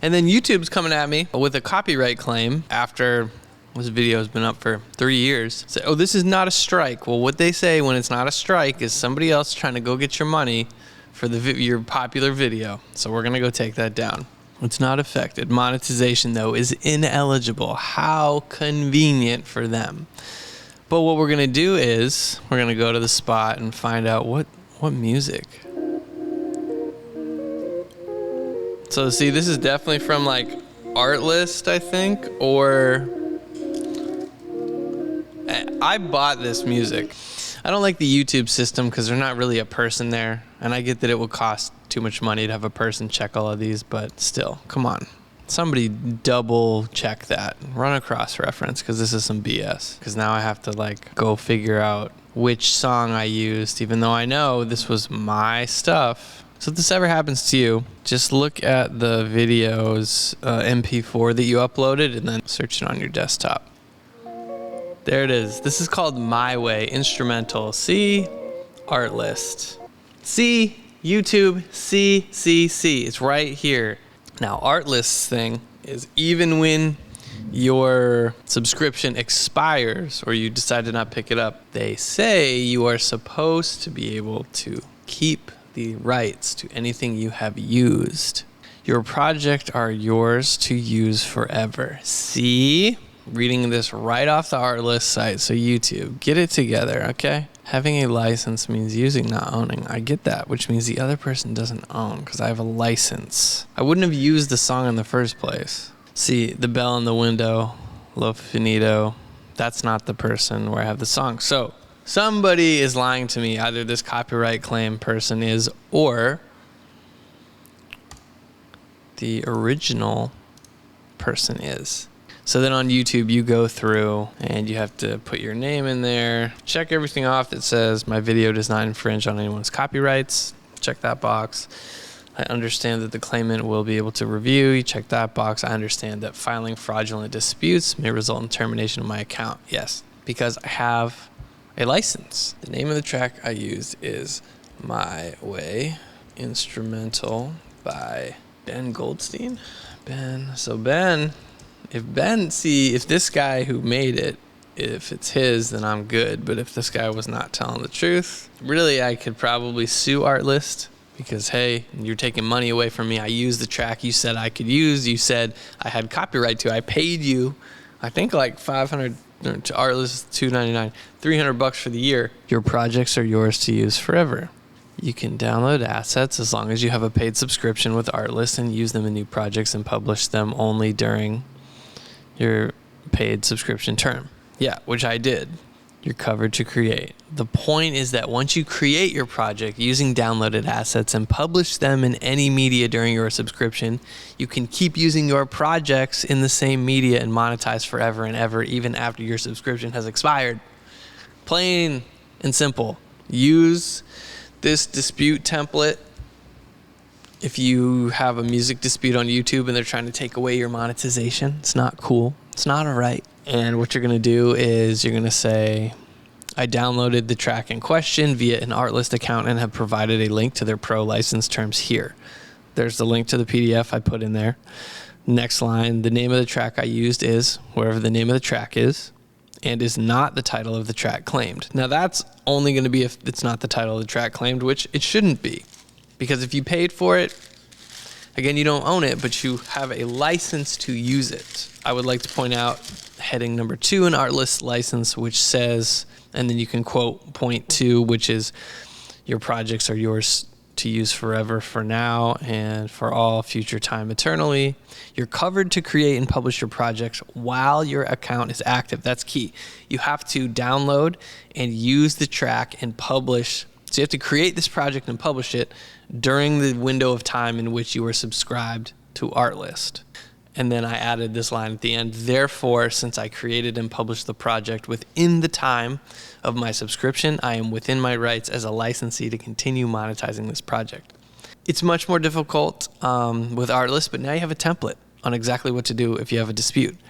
And then YouTube's coming at me with a copyright claim after this video has been up for 3 years. Say, oh, this is not a strike. Well, what they say when it's not a strike is somebody else trying to go get your money for your popular video. So we're gonna go take that down. It's not affected. Monetization, though, is ineligible. How convenient for them. But what we're gonna do is we're gonna go to the spot and find out what music. So see, this is definitely from like Artlist, I think, or I bought this music. I don't like the YouTube system because there's not really a person there, and I get that it would cost too much money to have a person check all of these, but still, come on. Somebody double check that. Run a cross-reference because this is some BS. Because now I have to like go figure out which song I used, even though I know this was my stuff. So if this ever happens to you, just look at the video's MP4 that you uploaded and then search it on your desktop. There it is. This is called My Way, instrumental. See? Artlist. See? YouTube. See? It's right here. Now, Artlist's thing is even when your subscription expires or you decide to not pick it up, they say you are supposed to be able to keep the rights to anything you have used. Your project are yours to use forever. See? Reading this right off the Artlist site, so YouTube, get it together, okay? Having a license means using, not owning. I get that, which means the other person doesn't own because I have a license. I wouldn't have used the song in the first place. See, the bell in the window, Lo Finito, that's not the person where I have the song. So somebody is lying to me. Either this copyright claim person is, or the original person is. So then on YouTube, you go through and you have to put your name in there, check everything off that says my video does not infringe on anyone's copyrights. Check that box. I understand that the claimant will be able to review. You check that box. I understand that filing fraudulent disputes may result in termination of my account. Yes, because I have a license. The name of the track I used is My Way, instrumental by Ben Goldstein. Ben, if this guy who made it, if it's his, then I'm good. But if this guy was not telling the truth, really, I could probably sue Artlist because, hey, you're taking money away from me. I used the track you said I could use. You said I had copyright to. I paid you, I think like $500 to Artlist, $299, $300 for the year. Your projects are yours to use forever. You can download assets as long as you have a paid subscription with Artlist and use them in new projects and publish them only during your paid subscription term. Yeah, which I did. You're covered to create. The point is that once you create your project using downloaded assets and publish them in any media during your subscription, you can keep using your projects in the same media and monetize forever and ever, even after your subscription has expired. Plain and simple. Use this dispute template. If you have a music dispute on YouTube and they're trying to take away your monetization, it's not cool. It's not all right. And what you're going to do is you're going to say, I downloaded the track in question via an Artlist account and have provided a link to their pro license terms here. There's the link to the PDF I put in there. Next line, the name of the track I used is wherever the name of the track is and is not the title of the track claimed. Now that's only going to be if it's not the title of the track claimed, which it shouldn't be. Because if you paid for it, again, you don't own it, but you have a license to use it. I would like to point out heading number 2 in Artlist license, which says, and then you can quote point 2, which is your projects are yours to use forever for now and for all future time eternally. You're covered to create and publish your projects while your account is active. That's key. You have to download and use the track and publish. So you have to create this project and publish it during the window of time in which you are subscribed to Artlist. And then I added this line at the end. Therefore, since I created and published the project within the time of my subscription, I am within my rights as a licensee to continue monetizing this project. It's much more difficult with Artlist, but now you have a template on exactly what to do if you have a dispute.